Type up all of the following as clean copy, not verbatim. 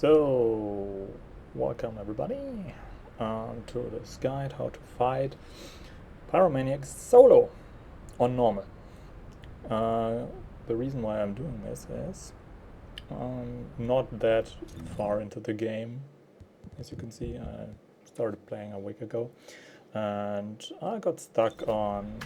So, welcome everybody to this guide how to fight Pyromaniac solo on normal. The reason why I'm doing this is not that far into the game. As you can see, I started playing a week ago and I got stuck on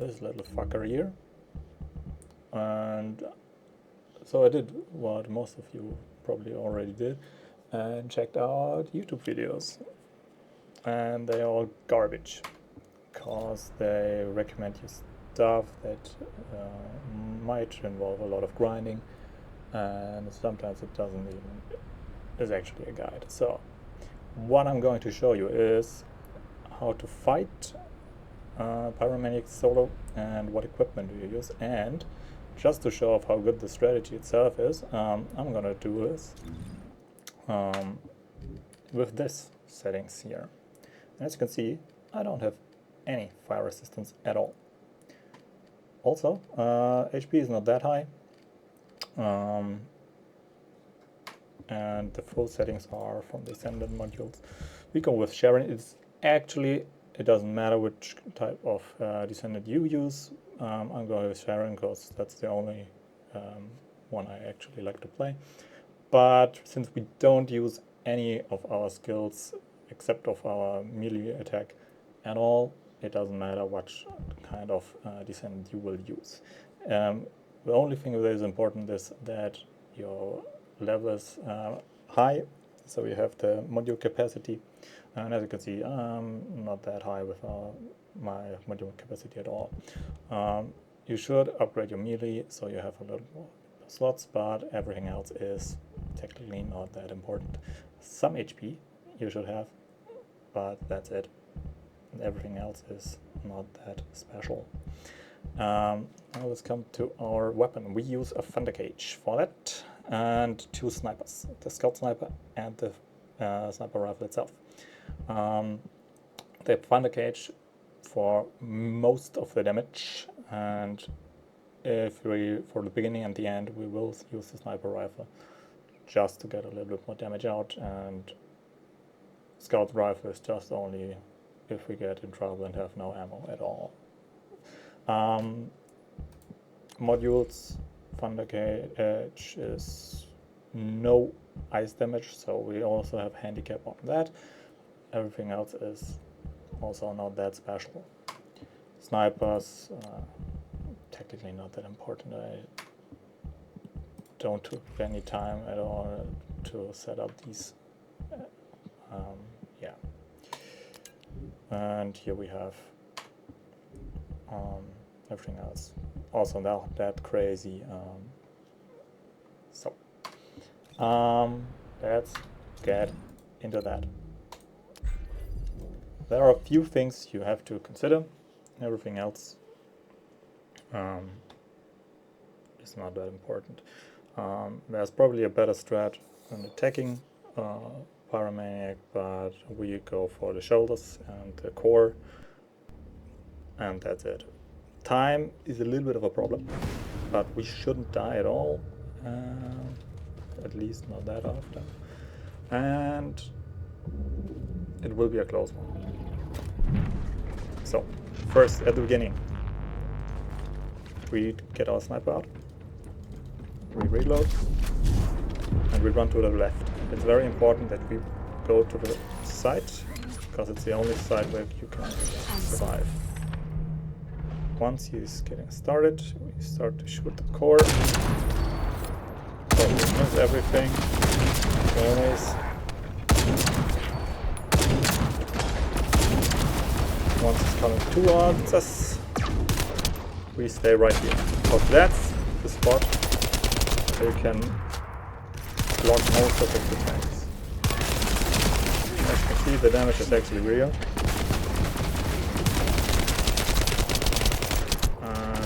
this little fucker here. And so I did what most of you probably already did and checked out YouTube videos, and they're all garbage because they recommend you stuff that might involve a lot of grinding, and sometimes it doesn't even is actually a guide. So what I'm going to show you is how to fight Pyromaniac solo and what equipment do you use, and just to show off how good the strategy itself is, I'm gonna do this with this settings here. As you can see, I don't have any fire resistance at all. Also, HP is not that high, and the full settings are from the Descendant modules. We go with Sharon. It doesn't matter which type of Descendant you use. I'm going with Sharon because that's the only one I actually like to play. But since we don't use any of our skills except of our melee attack at all, it doesn't matter what kind of Descendant you will use. The only thing that is important is that your level is high, so you have the module capacity. And as you can see, I'm not that high with my module capacity at all. You should upgrade your melee so you have a little more slots, but everything else is technically not that important. Some HP you should have, but that's it. Everything else is not that special. Now let's come to our weapon. We use a thunder cage for that, and two snipers, the scout sniper and the sniper rifle itself. The thunder cage for most of the damage, and for the beginning and the end we will use the sniper rifle just to get a little bit more damage out, and scout rifle is just only if we get in trouble and have no ammo at all. Modules, thunder cage is no ice damage, so we also have handicap on that. Everything else is also not that special. Snipers, technically not that important. I don't took any time at all to set up these. Yeah. And here we have everything else. Also not that crazy. Let's get into that. There are a few things you have to consider. Everything else is not that important. There's probably a better strat than attacking Pyromaniac, but we go for the shoulders and the core, and that's it. Time is a little bit of a problem, but we shouldn't die at all, at least not that often, and it will be a close one. So, first at the beginning, we get our sniper out, we reload, and we run to the left. It's very important that we go to the side, because it's the only side where you can survive. Once he's getting started, we start to shoot the core. So we miss everything, always. Once it's coming towards us, we stay right here. Because that's the spot where you can block most of the attacks. As you can see, the damage is actually real. And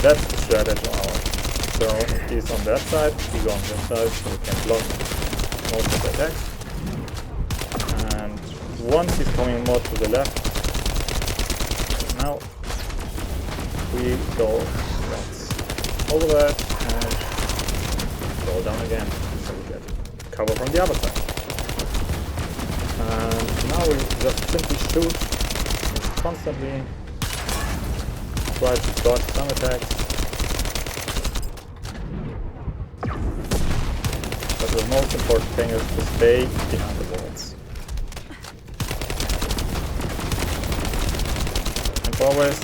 that's the strategy now. So he's on that side, we go on that side, so we can block most of the attacks. And once he's coming more to the left, now we go once over that and go fall down again. So we get cover from the other side. And now we just simply shoot constantly. Try to dodge some attacks. But the most important thing is to stay behind the walls. And always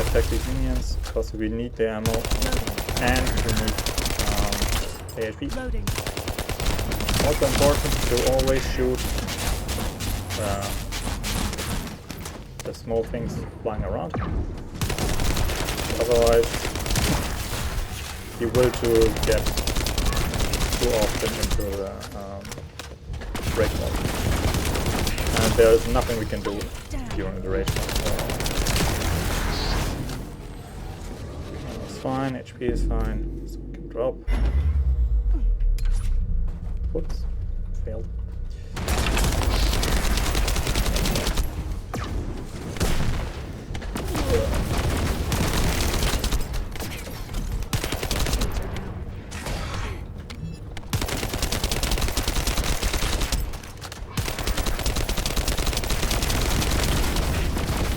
attack these minions, because we need the ammo and we need AHP. Also important to always shoot the small things flying around. Otherwise, you will get too often into the rage mode. And there is nothing we can do during the rage mode. It's fine, HP is fine, so we can drop. Whoops, failed.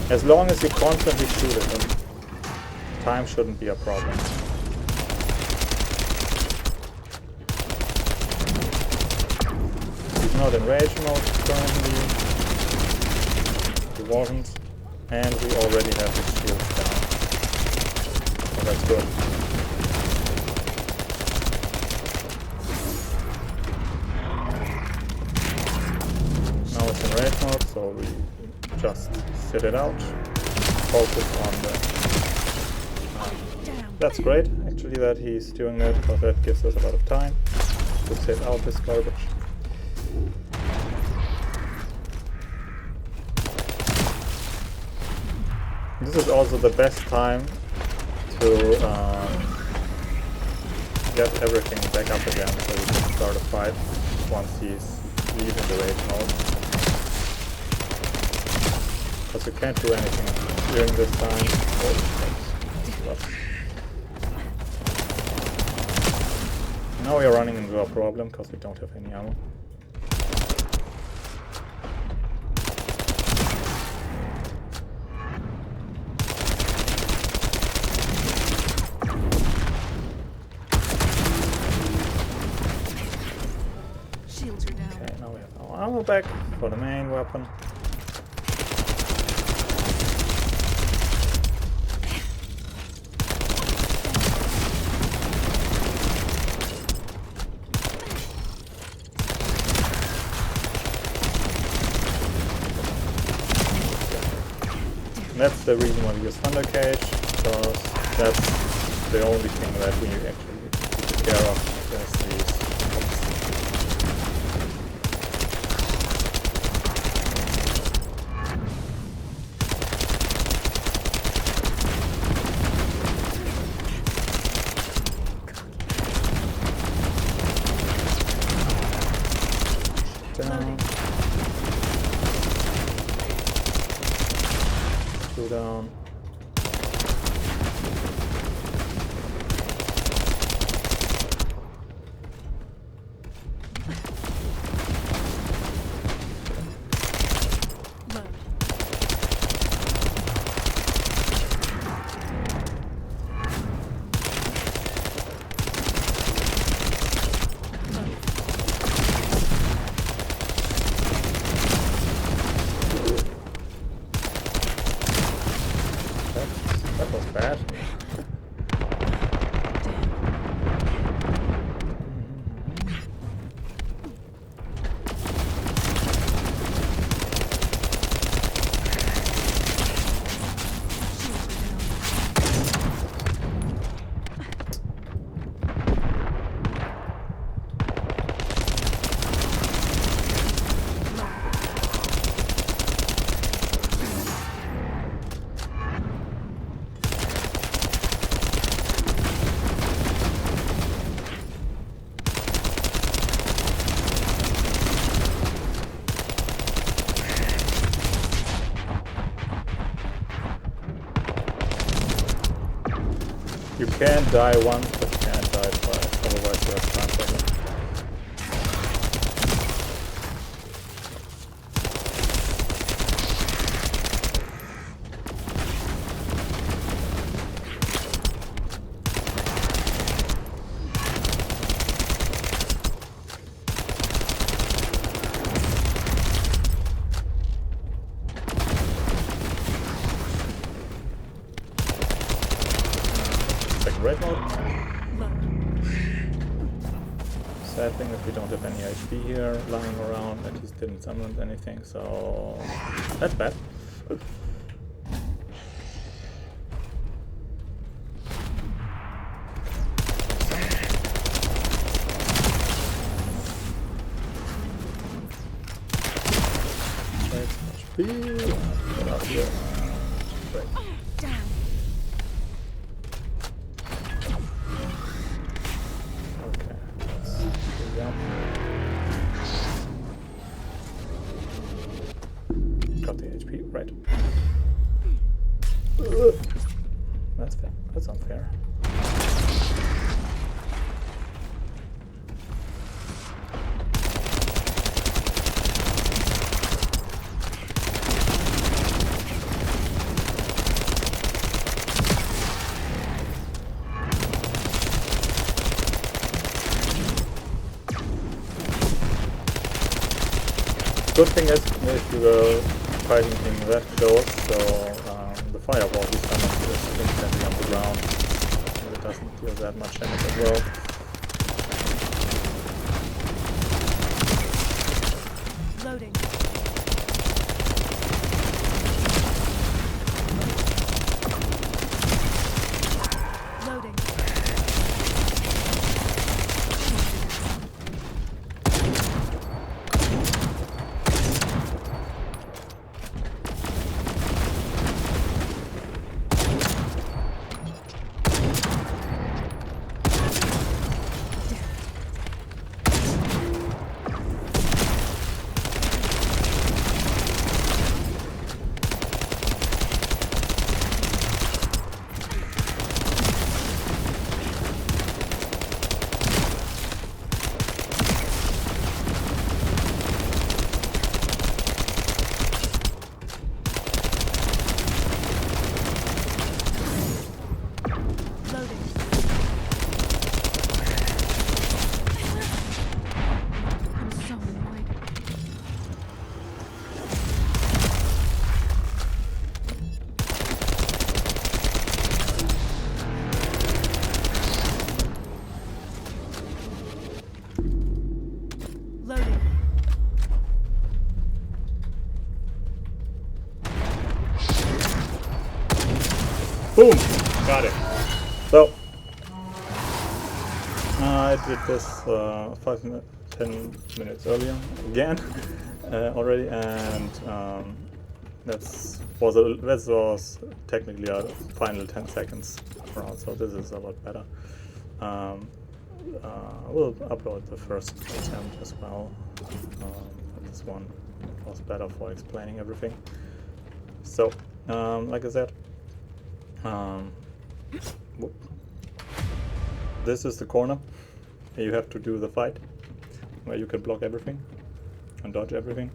As long as you constantly shoot at them, time shouldn't be a problem. He's not in rage mode currently. He wasn't. And we already have his shields down. So that's good. Now it's in rage mode, so we just sit it out, focus on the... that's great, actually, that he's doing that, because that gives us a lot of time to sit out this garbage. This is also the best time to get everything back up again, so we can start a fight once he's leaving the rage mode. Because you can't do anything during this time. Now we are running into a problem because we don't have any ammo. Shields are down. Okay, now we have our ammo back for the main weapon. That's the reason why we use Thunder Cage, because that's the only thing that we actually take care of against these mobs. Down. Down. That was bad. You can die once, but you can't die twice. bad thing if we don't have any HP here lying around, and he didn't summon anything, so that's bad. Get out here. Great. Damn. Okay, let's do that. Got the HP, right. That's fair. That's unfair. Good thing is, if you were fighting him that close, so the fireball he summons is instantly on the ground. And it doesn't deal that much damage as well. Loading. Loading. Boom! Got it. So, I did this 10 minutes earlier again already, and that was technically a final 10 seconds round, so this is a lot better. We'll upload the first attempt as well. But this one was better for explaining everything. So, like I said, this is the corner where you have to do the fight, where you can block everything and dodge everything,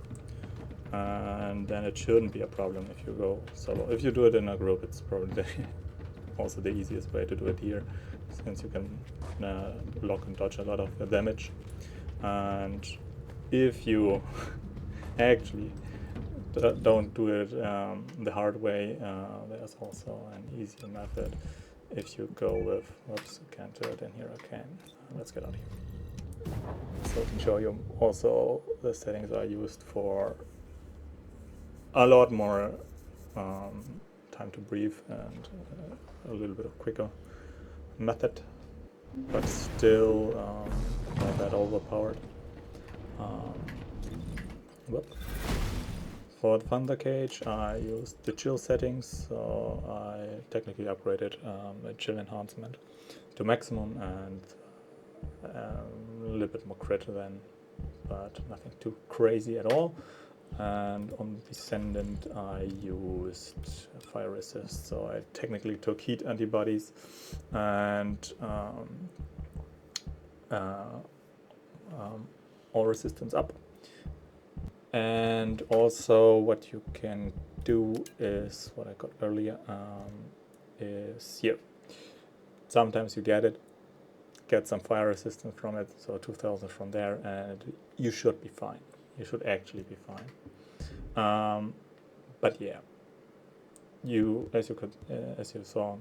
and then it shouldn't be a problem if you go solo. If you do it in a group, it's probably also the easiest way to do it here, since you can block and dodge a lot of the damage. And if you actually don't do it the hard way, there's also an easier method. If you go with, whoops, I can't do it in here, I can. Let's get out of here. So I can show you also the settings are used for a lot more time to breathe and a little bit of quicker method, but still not that overpowered. For the Thunder Cage, I used the chill settings, so I technically upgraded a chill enhancement to maximum and a little bit more crit then, but nothing too crazy at all. And on Descendant, I used fire resist, so I technically took heat antibodies and all resistance up. And also what you can do is, what I got earlier, is here. Sometimes you get some fire resistance from it, so 2000 from there, and you should be fine. You should actually be fine. But yeah, as you saw,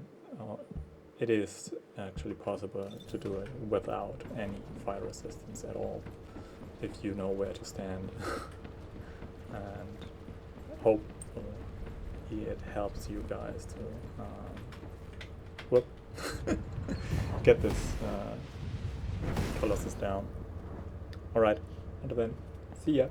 it is actually possible to do it without any fire resistance at all, if you know where to stand. And hopefully it helps you guys to get this Colossus down. Alright, until then, see ya.